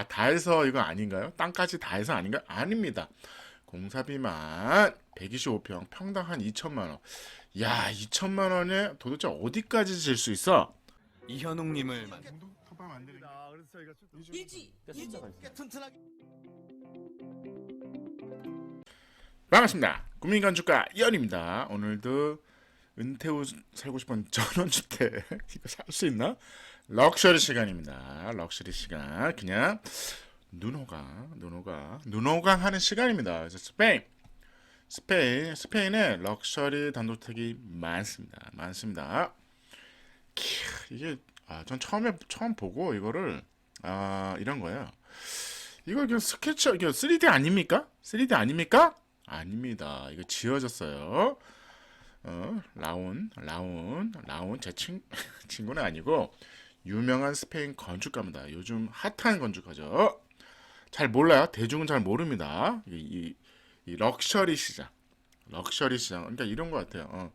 다 해서 이거 아닌가요? 땅까지 다 해서 아닌가? 아닙니다. 공사비만 125평, 평당 한 2천만 원. 야, 2천만 원에 도대체 어디까지 질 수 있어? 이현웅님을 만. 토방 안 되는 아, 그래서 저희가 일지 튼튼하게 반갑습니다. 국민건축가 이현입니다. 오늘도 은퇴 후 살고 싶은 전원주택 이거 살 수 있나? 럭셔리 시간입니다. 럭셔리 시간 그냥 눈호강 하는 시간입니다. 그래서 스페인에 럭셔리 단독주택이 많습니다. 이게 전 처음 보고 이거를 이런 거예요. 이거 그냥 스케치 이거 3D 아닙니까? 3D 아닙니까? 아닙니다. 이거 지어졌어요. 라운 제 친구는 아니고 유명한 스페인 건축가입니다. 요즘 핫한 건축가죠. 잘 몰라요. 대중은 잘 모릅니다. 이 럭셔리 시장. 그러니까 이런 것 같아요.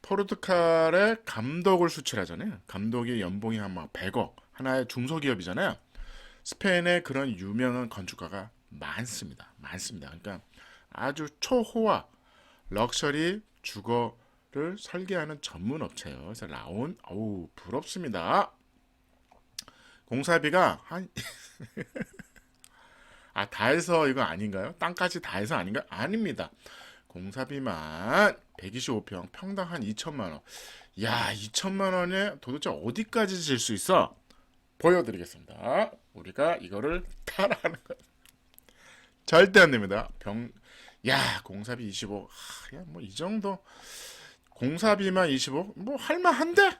포르투갈에 감독을 수출하잖아요. 감독의 연봉이 한 막 100억. 하나의 중소기업이잖아요. 스페인에 그런 유명한 건축가가 많습니다. 그러니까 아주 초호화 럭셔리 주거를 설계하는 전문 업체예요. 그래서 부럽습니다. 공사비가 다 해서 이거 아닌가요? 땅까지 다 해서 아닌가? 아닙니다. 공사비만 125평, 평당 한 2천만 원. 야, 2천만 원에 도대체 어디까지 질 수 있어? 보여드리겠습니다. 우리가 이거를 따라하는 거 절대 안 됩니다. 공사비 25. 야, 뭐 이 정도 공사비만 25. 뭐 할만한데?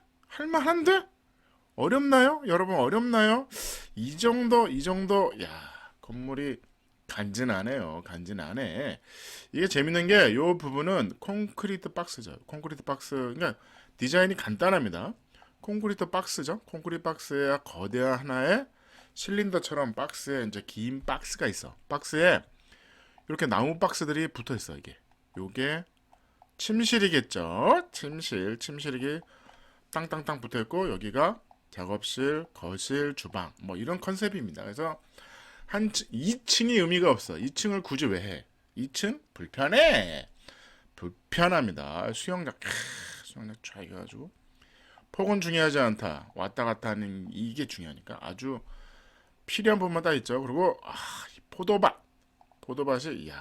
어렵나요? 여러분 어렵나요? 이 정도 야, 건물이 간지나네요. 이게 재밌는 게 요 부분은 콘크리트 박스죠. 콘크리트 박스. 그러니까 디자인이 간단합니다. 콘크리트 박스죠. 콘크리트 박스에 거대한 하나의 실린더처럼 박스에 이제 긴 박스가 있어. 박스에 이렇게 나무 박스들이 붙어 있어. 요게 침실이겠죠. 침실이 땅땅땅 붙어 있고 여기가 작업실, 거실, 주방 뭐 이런 컨셉입니다. 그래서 2층이 의미가 없어. 2층을 굳이 왜 해? 2층 불편합니다. 수영장 쫙 해가지고 폭은 중요하지 않다. 왔다 갔다 하는 이게 중요하니까 아주 필요한 부분마다 있죠. 그리고 포도밭이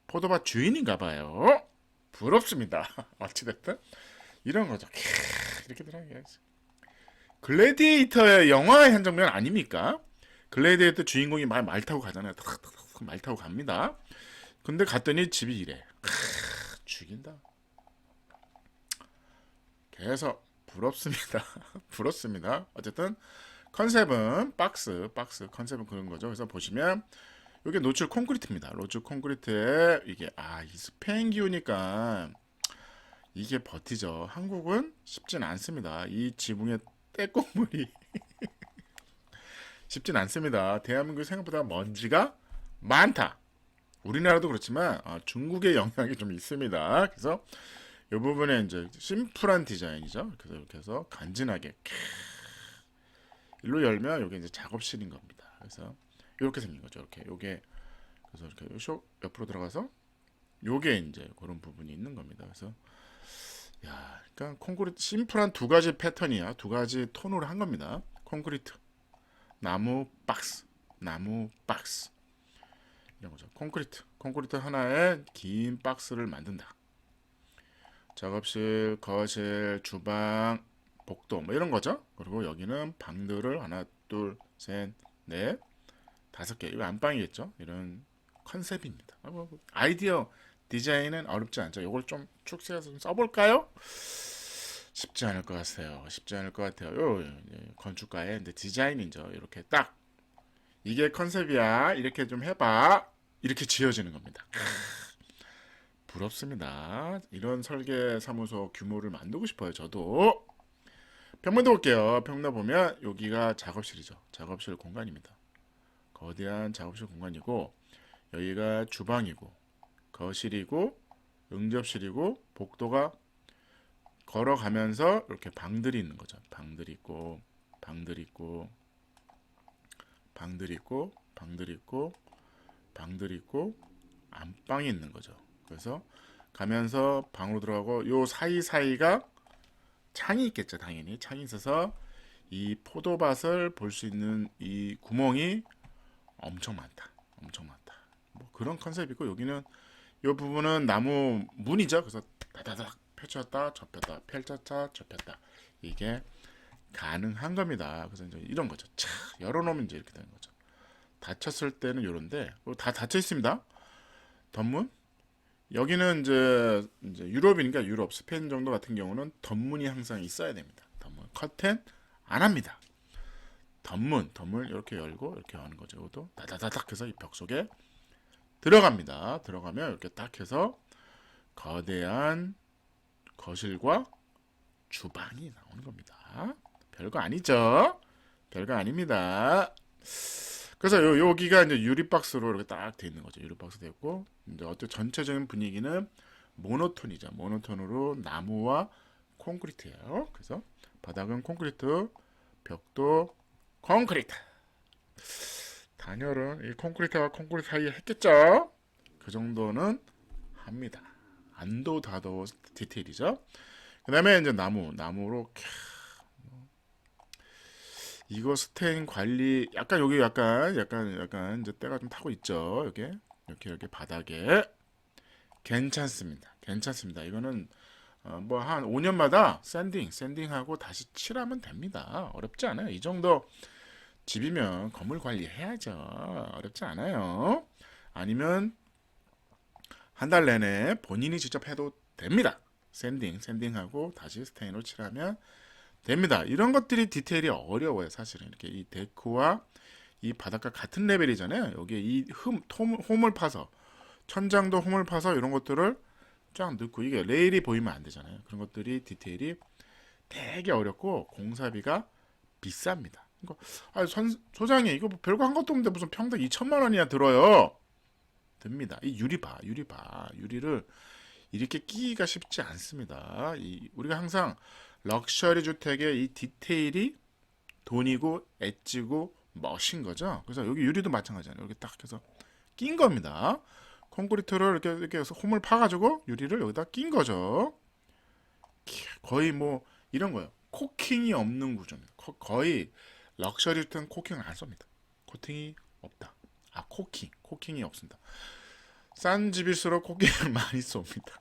포도밭 주인인가 봐요. 부럽습니다. 어찌됐든 이런 거죠. 이렇게 들어가야지. 글래디에이터의 영화의 한 장면 아닙니까? 글래디에이터 주인공이 말 타고 가잖아요. 말 타고 갑니다. 근데 갔더니 집이 이래. 죽인다. 그래서 부럽습니다. 어쨌든 컨셉은 박스 컨셉은 그런 거죠. 그래서 보시면 이게 노출 콘크리트입니다. 노출 콘크리트에 이게 이 스페인 기후니까 이게 버티죠. 한국은 쉽진 않습니다. 이 지붕의 때국물이 쉽진 않습니다. 대한민국 생각보다 먼지가 많다. 우리나라도 그렇지만 중국의 영향이 좀 있습니다. 그래서 이 부분에 이제 심플한 디자인이죠. 그래서 이렇게 해서 간지나게 일로 열면 이게 이제 작업실인 겁니다. 그래서 이렇게 생긴 거죠. 요게 그래서 이렇게 쇼 옆으로 들어가서 요게 이제 그런 부분이 있는 겁니다. 그래서 그러니까 콘크리트 심플한 두 가지 패턴이야. 두 가지 톤으로 한 겁니다. 콘크리트, 나무 박스 이런 거죠. 콘크리트 하나에 긴 박스를 만든다. 작업실, 거실, 주방, 복도 뭐 이런 거죠. 그리고 여기는 방들을 하나, 둘, 셋, 넷, 5개. 이거 안방이겠죠. 이런 컨셉입니다. 아이디어 디자인은 어렵지 않죠. 이걸 좀 축소해서 좀 써볼까요? 쉽지 않을 것 같아요. 건축가의 디자인이죠. 이렇게 딱 이게 컨셉이야. 이렇게 좀 해봐. 이렇게 지어지는 겁니다. 부럽습니다. 이런 설계 사무소 규모를 만들고 싶어요. 저도. 평면도 볼게요. 평면 보면 여기가 작업실이죠. 작업실 공간입니다. 거대한 작업실 공간이고 여기가 주방이고 거실이고 응접실이고 복도가 걸어가면서 이렇게 방들이 있는 거죠. 방들이 있고 방들이 있고 방들이 있고 방들이 있고 안방이 있는 거죠. 그래서 가면서 방으로 들어가고 요 사이사이가 창이 있겠죠. 당연히 창이 있어서 이 포도밭을 볼 수 있는 이 구멍이 엄청 많다. 엄청 많다. 뭐 그런 컨셉이고 여기는 이 부분은 나무 문이죠. 그래서 다다닥 펼쳤다 접혔다 펼쳤다 접혔다 이게 가능한 겁니다. 그래서 이제 이런 거죠. 차 열어놓으면 이제 이렇게 되는 거죠. 닫혔을 때는 요런데 다 닫혀 있습니다. 덧문 여기는 이제 유럽이니까 유럽 스페인 정도 같은 경우는 덧문이 항상 있어야 됩니다. 덧문 커튼 안 합니다. 덧문 이렇게 열고 이렇게 하는 거죠. 이것도 다다다닥 해서 이 벽 속에 들어갑니다. 들어가면 이렇게 딱 해서 거대한 거실과 주방이 나오는 겁니다. 별거 아니죠? 별거 아닙니다. 그래서 여기가 이제 유리 박스로 이렇게 딱 돼 있는 거죠. 유리 박스 됐고 이제 어떤 전체적인 분위기는 모노톤이죠. 모노톤으로 나무와 콘크리트예요. 그래서 바닥은 콘크리트, 벽도 콘크리트. 단열은 이 콘크리트와 콘크리트 사이에 했겠죠. 그 정도는 합니다. 안도다도 디테일이죠. 그다음에 이제 나무로 이거 스테인 관리 약간 여기 약간 이제 때가 좀 타고 있죠. 이렇게 바닥에 괜찮습니다. 괜찮습니다. 이거는 뭐 한 5년마다 샌딩하고 다시 칠하면 됩니다. 어렵지 않아요. 이 정도 집이면 건물 관리해야죠. 어렵지 않아요. 아니면 한 달 내내 본인이 직접 해도 됩니다. 샌딩하고 다시 스테인으로 칠하면 됩니다. 이런 것들이 디테일이 어려워요. 사실은 이렇게 이 데크와 이 바닥과 같은 레벨이잖아요. 여기에 이 홈을 파서 천장도 홈을 파서 이런 것들을 쫙 넣고 이게 레일이 보이면 안 되잖아요. 그런 것들이 디테일이 되게 어렵고 공사비가 비쌉니다. 소장님 이거 뭐 별거 한 것도 없는데 무슨 평당 2천만 원이나 들어요. 됩니다. 이 유리를 이렇게 끼기가 쉽지 않습니다. 우리가 항상 럭셔리 주택의 이 디테일이 돈이고 엣지고 멋인 거죠. 그래서 여기 유리도 마찬가지잖아요. 이렇게 딱 해서 낀 겁니다. 콘크리트를 이렇게 해서 홈을 파가지고 유리를 여기다 낀 거죠. 거의 뭐 이런 거예요. 코킹이 없는 구조입니다. 거의 럭셔리 주택은 코킹을 안 씁니다. 코팅이 없다. 코킹이 없습니다. 싼 집일수록 코킹을 많이 쏩니다.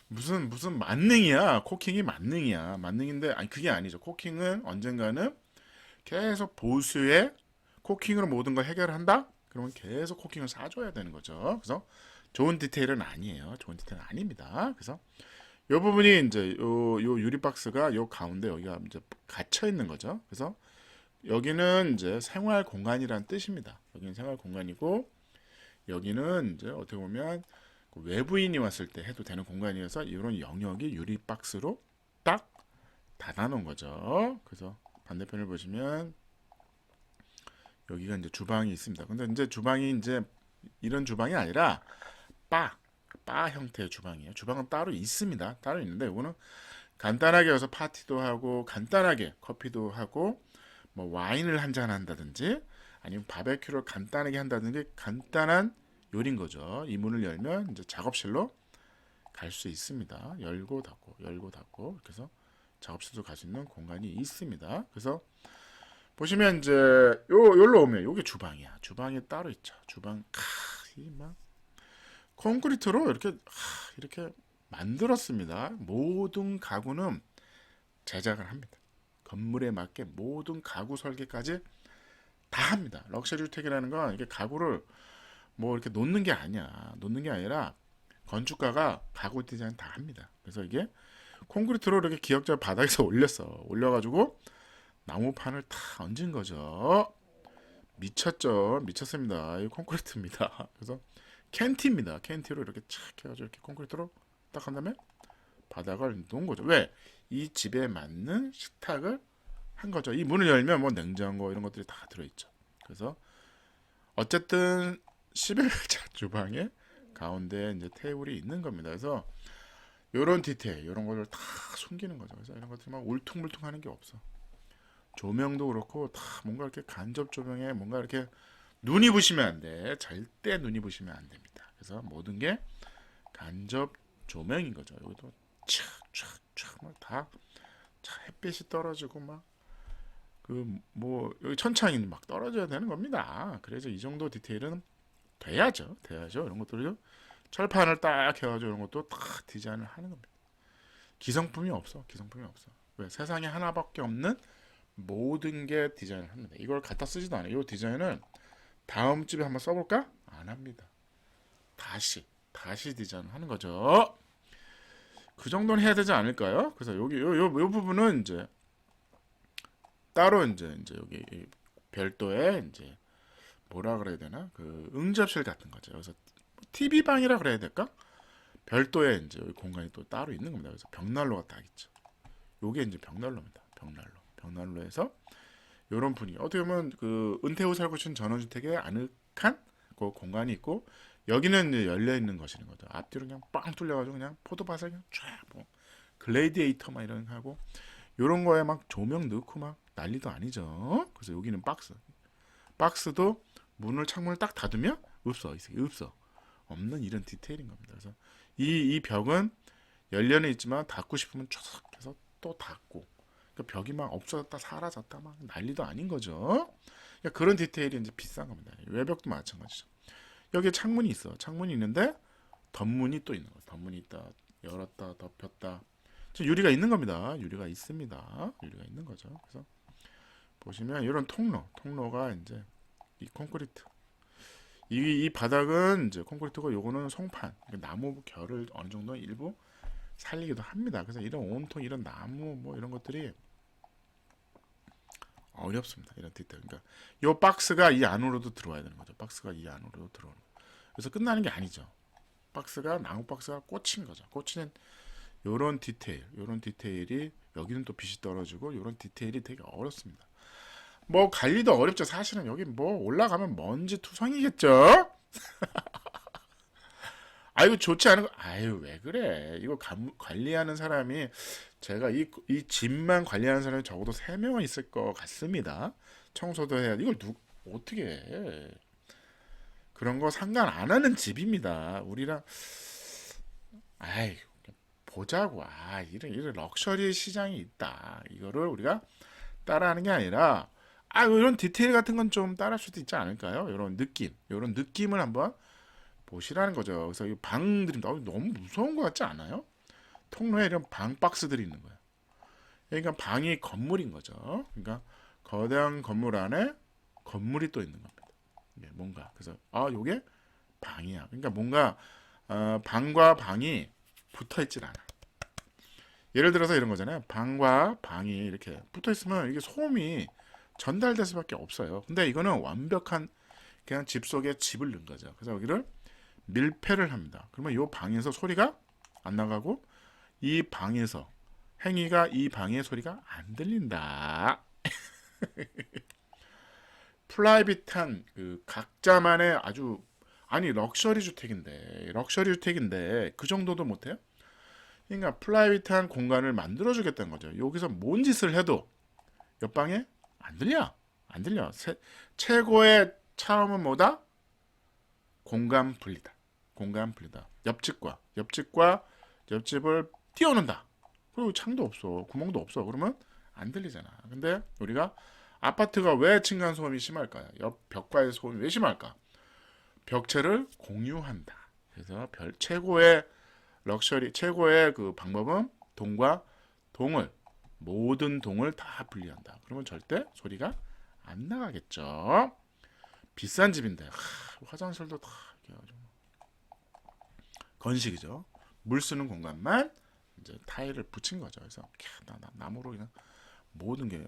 무슨 만능이야. 코킹이 만능이야. 만능인데 아니 그게 아니죠. 코킹은 언젠가는 계속 보수에 코킹으로 모든 걸 해결한다? 그러면 계속 코킹을 사줘야 되는 거죠. 그래서 좋은 디테일은 아니에요. 좋은 디테일은 아닙니다. 그래서 이 부분이 이제 요 유리 박스가 요 가운데 여기가 이제 갇혀 있는 거죠. 그래서 여기는 이제 생활 공간이란 뜻입니다. 여기는 생활 공간이고 여기는 이제 어떻게 보면 외부인이 왔을 때 해도 되는 공간이어서 이런 영역이 유리 박스로 딱 닫아놓은 거죠. 그래서 반대편을 보시면 여기가 이제 주방이 있습니다. 근데 이제 주방이 이제 이런 주방이 아니라 바 형태의 주방이에요. 주방은 따로 있습니다. 따로 있는데 이거는 간단하게 와서 파티도 하고 간단하게 커피도 하고 뭐 와인을 한잔 한다든지 아니면 바베큐를 간단하게 한다든지 간단한 요리인 거죠. 이 문을 열면 이제 작업실로 갈 수 있습니다. 열고 닫고 이렇게 해서 작업실도 갈 수 있는 공간이 있습니다. 그래서 보시면 이제 여기로 오면 여기 주방이야. 주방이 따로 있죠. 주방 막 콘크리트로 이렇게 만들었습니다. 모든 가구는 제작을 합니다. 건물에 맞게 모든 가구 설계까지 다 합니다. 럭셔리 주택이라는 건 이게 가구를 뭐 이렇게 놓는 게 아니야. 놓는 게 아니라 건축가가 가구 디자인 다 합니다. 그래서 이게 콘크리트로 이렇게 기역자 바닥에서 올려가지고 나무판을 다 얹은 거죠. 미쳤죠. 미쳤습니다. 이 콘크리트입니다. 그래서 캔티입니다. 캔티로 이렇게 착 해가지고 이렇게 콘크리트로 딱 한 다음에 바닥을 놓은 거죠. 왜? 이 집에 맞는 식탁을 한 거죠. 이 문을 열면 뭐 냉장고 이런 것들이 다 들어있죠. 그래서 어쨌든 11자 주방에 가운데 이제 테이블이 있는 겁니다. 그래서 이런 디테일, 이런 것을 다 숨기는 거죠. 그래서 이런 것들이 막 울퉁불퉁하는 게 없어. 조명도 그렇고 다 뭔가 이렇게 간접 조명에 뭔가 이렇게 눈이 부시면 안 돼. 절대 눈이 부시면 안 됩니다. 그래서 모든 게 간접 조명인 거죠. 여기도 촥촥촥 막다 햇빛이 떨어지고 막 그 뭐 여기 천창이 막 떨어져야 되는 겁니다. 그래서 이 정도 디테일은 돼야죠. 이런 것들을 철판을 딱 해가지고 이런 것도 다 디자인을 하는 겁니다. 기성품이 없어. 왜? 세상에 하나밖에 없는 모든 게 디자인을 합니다. 이걸 갖다 쓰지도 않아요. 이 디자인은 다음 집에 한번 써볼까? 안 합니다. 다시 디자인을 하는 거죠. 그 정도는 해야 되지 않을까요? 그래서 여기 요 부분은 이제 따로 이제 여기 별도의 이제 뭐라 그래야 되나 그 응접실 같은 거죠. 그래서 TV 방이라 그래야 될까? 별도의 이제 여기 공간이 또 따로 있는 겁니다. 그래서 벽난로가 딱 있죠. 요게 이제 벽난로입니다. 벽난로에서 요런 분위기. 어떻게 보면 그 은퇴 후 살고 있는 전원주택의 아늑한 그 공간이 있고 여기는 이제 열려 있는 것이는 거죠. 앞뒤로 그냥 빵 뚫려가지고 그냥 포도밭을 그냥 쫙뭐 글레이디에이터 막 이런 거 하고 요런 거에 막 조명 넣고 막 난리도 아니죠. 그래서 여기는 박스도 창문을 딱 닫으면 없어. 없는 이런 디테일인 겁니다. 그래서 이 벽은 열려는 있지만 닫고 싶으면 쫙 해서 또 닫고 그러니까 벽이 막 없어졌다 사라졌다 막 난리도 아닌 거죠. 그러니까 그런 디테일이 이제 비싼 겁니다. 외벽도 마찬가지죠. 여기에 창문이 있어. 창문이 있는데 덧문이 또 있는 거예요. 덧문이 있다. 열었다 덮였다. 유리가 있는 겁니다. 유리가 있습니다. 유리가 있는 거죠. 그래서 보시면 이런 통로가 이제 이 콘크리트. 이 바닥은 이제 콘크리트고 요거는 송판. 나무 결을 어느 정도 일부 살리기도 합니다. 그래서 이런 온통 이런 나무 뭐 이런 것들이 어렵습니다. 이런 디테일. 그러니까 요 박스가 이 안으로도 들어와야 되는 거죠. 박스가 이 안으로도 들어오는. 그래서 끝나는 게 아니죠. 나무 박스가 꽂힌 거죠. 꽂히는 요런 디테일이 여기는 또 빛이 떨어지고 요런 디테일이 되게 어렵습니다. 뭐 관리도 어렵죠. 사실은 여기 뭐 올라가면 먼지 투성이겠죠. 아이고 좋지 않은 거. 아유 왜 그래. 이거 관리하는 사람이 제가 이 집만 관리하는 사람이 적어도 3명은 있을 것 같습니다. 청소도 해야 이걸 어떻게 해. 그런 거 상관 안 하는 집입니다. 우리랑 아이 보자고. 이런 럭셔리 시장이 있다. 이거를 우리가 따라하는 게 아니라 이런 디테일 같은 건 좀 따라할 수도 있지 않을까요? 이런 느낌을 한번 보시라는 거죠. 그래서 이 방들이 너무 무서운 것 같지 않아요? 통로에 이런 방 박스들이 있는 거예요. 그러니까 방이 건물인 거죠. 그러니까 거대한 건물 안에 건물이 또 있는 겁니다. 뭔가 그래서 요게 방이야. 그러니까 뭔가 방과 방이 붙어 있질 않아. 예를 들어서 이런 거잖아요. 방과 방이 이렇게 붙어 있으면 이게 소음이 전달될 수밖에 없어요. 근데 이거는 완벽한 그냥 집 속에 집을 넣은 거죠. 그래서 여기를 밀폐를 합니다. 그러면 이 방에서 소리가 안 나가고 이 방에서 행위가 이 방의 소리가 안 들린다. 프라이빗한 그 각자만의 아주 럭셔리 주택인데 그 정도도 못해요? 그러니까 프라이빗한 공간을 만들어주겠다는 거죠. 여기서 뭔 짓을 해도 옆방에 안 들려. 최고의 차음은 뭐다? 공간 분리다. 옆집을 띄워놓는다. 그리고 창도 없어. 구멍도 없어. 그러면 안 들리잖아. 근데 우리가 아파트가 왜 층간소음이 심할까요? 옆 벽과의 소음이 왜 심할까? 벽체를 공유한다. 그래서 최고의 럭셔리, 최고의 그 방법은 동과 동을, 모든 동을 다 분리한다. 그러면 절대 소리가 안 나가겠죠. 비싼 집인데 화장실도 다 이렇게 해가지고 건식이죠. 물 쓰는 공간만 이제 타일을 붙인 거죠. 그래서 나무로 그냥 모든 게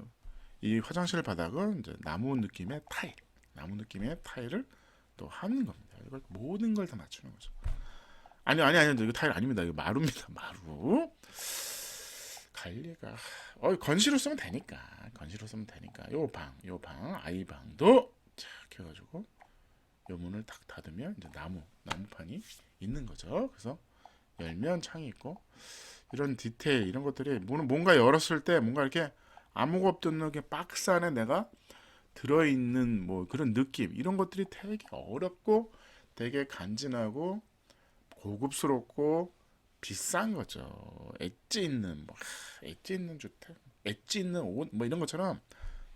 이 화장실 바닥은 이제 나무 느낌의 타일을 또 하는 겁니다. 이걸 모든 걸 다 맞추는 거죠. 아니 이거 타일 아닙니다. 이거 마루입니다. 마루. 관리가 건시로 쓰면 되니까. 요 방 아이방도 쫙 해가지고 요 문을 딱 닫으면 이제 나무판이 있는 거죠. 그래서 열면 창이 있고 이런 디테일 이런 것들이 뭔가 열었을 때 뭔가 이렇게 아무것도 없던 이렇게 박스 안에 내가 들어있는 뭐 그런 느낌 이런 것들이 되게 어렵고 되게 간지나고 고급스럽고 비싼 거죠. 엣지 있는 뭐 엣지 있는 주택, 엣지 있는 옷 뭐 이런 것처럼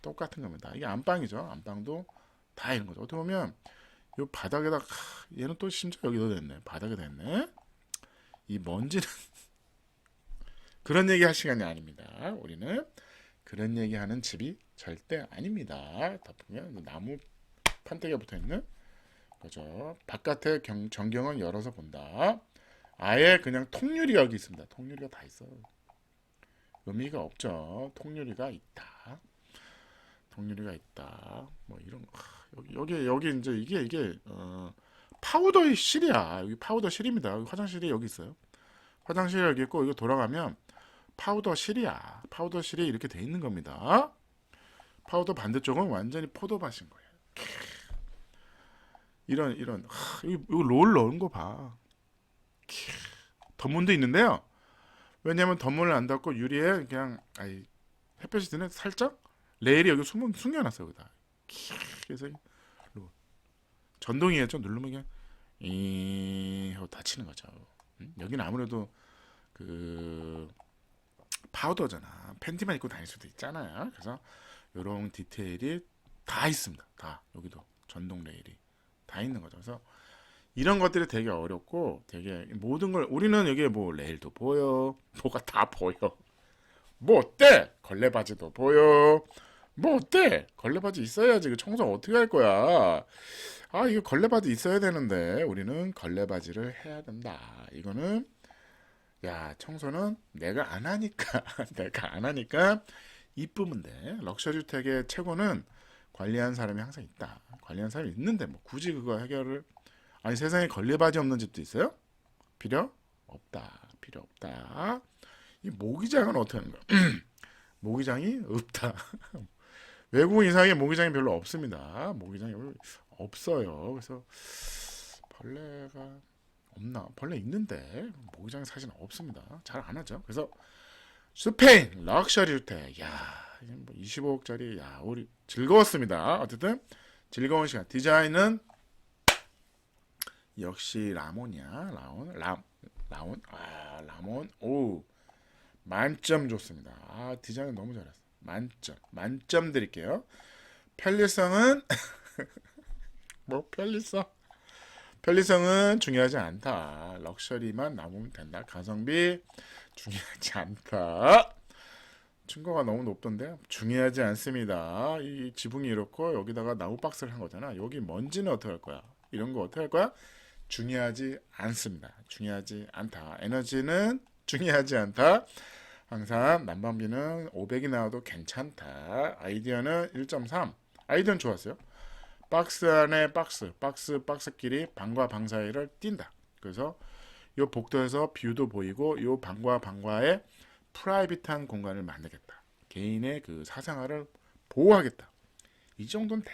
똑같은 겁니다. 이게 안방이죠. 안방도 다 이런 거죠. 어떻게 보면 요 바닥에다 얘는 또 심지어 여기도 됐네. 바닥에 됐네. 이 먼지는 그런 얘기 할 시간이 아닙니다. 우리는 그런 얘기 하는 집이 절대 아닙니다. 덮으면 나무 판때기가 붙어 있는 거죠. 바깥에 전경은 열어서 본다. 아예 그냥 통유리가 여기 있습니다. 통유리가 다 있어요. 의미가 없죠. 통유리가 있다. 통유리가 있다. 뭐 이런 거. 여기 이제 이게 파우더 실이야. 여기 파우더 실입니다. 여기 화장실이 여기 있어요. 화장실이 여기 있고 이거 돌아가면 파우더 실이야. 파우더 실이 이렇게 돼 있는 겁니다. 파우더 반대쪽은 완전히 포도밭인 거예요. 이런 이거 롤 넣은 거 봐. 덧문도 있는데요. 왜냐면 덧문을 안 닫고 유리에 그냥 햇볕이 드는 살짝 레일이 여기 숨겨놨어요. 여기다. 그래서 전동이겠죠. 누르면 그냥 하고 닫히는 거죠. 여기는 아무래도 그 파우더잖아. 팬티만 입고 다닐 수도 있잖아요. 그래서 이런 디테일이 다 있습니다. 다 여기도 전동 레일이 다 있는 거죠. 그래서 이런 것들이 되게 어렵고 되게 모든 걸 우리는 여기에 뭐 레일도 보여, 뭐가 다 보여. 뭐 어때? 걸레바지도 보여. 뭐 어때? 걸레바지 있어야지. 그 청소 어떻게 할 거야? 이거 걸레바지 있어야 되는데 우리는 걸레바지를 해야 된다. 이거는 청소는 내가 안 하니까 내가 안 하니까 이쁘면 돼. 럭셔리 주택의 최고는 관리하는 사람이 항상 있다. 관리하는 사람이 있는데 뭐 굳이 그거 해결을 세상에 걸레바지 없는 집도 있어요? 필요 없다. 필요 없다. 이 모기장은 어떻게 하는 거야? 모기장이 없다. 외국인 이상의 모기장이 별로 없습니다. 모기장이 없어요. 그래서 벌레가 없나? 벌레 있는데 모기장에 사실은 없습니다. 잘 안 하죠. 그래서 스페인 럭셔리 주택. 뭐 25억짜리. 우리 즐거웠습니다. 어쨌든 즐거운 시간. 디자인은 역시 라몬이야. 라몬. 오. 만점 좋습니다. 디자인 너무 잘했어. 만점 드릴게요. 편리성은 뭐 편리성은 중요하지 않다. 럭셔리만 남으면 된다. 가성비 중요하지 않다. 층고가 너무 높던데 중요하지 않습니다. 이 지붕이 이렇고 여기다가 나무 박스를 한 거잖아. 여기 먼지는 어떻게 할 거야? 이런 거 어떻게 할 거야? 중요하지 않습니다. 중요하지 않다. 에너지는 중요하지 않다. 항상 난방비는 500이 나와도 괜찮다. 아이디어는 1.3. 아이디어는 좋았어요. 박스 안에 박스끼리 방과 방 사이를 띈다. 그래서 이 복도에서 뷰도 보이고 이 방과 방과의 프라이빗한 공간을 만들겠다. 개인의 그 사생활을 보호하겠다. 이 정도는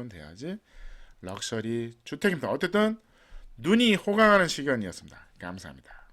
돼야지. 럭셔리 주택입니다. 어쨌든 눈이 호강하는 시간이었습니다. 감사합니다.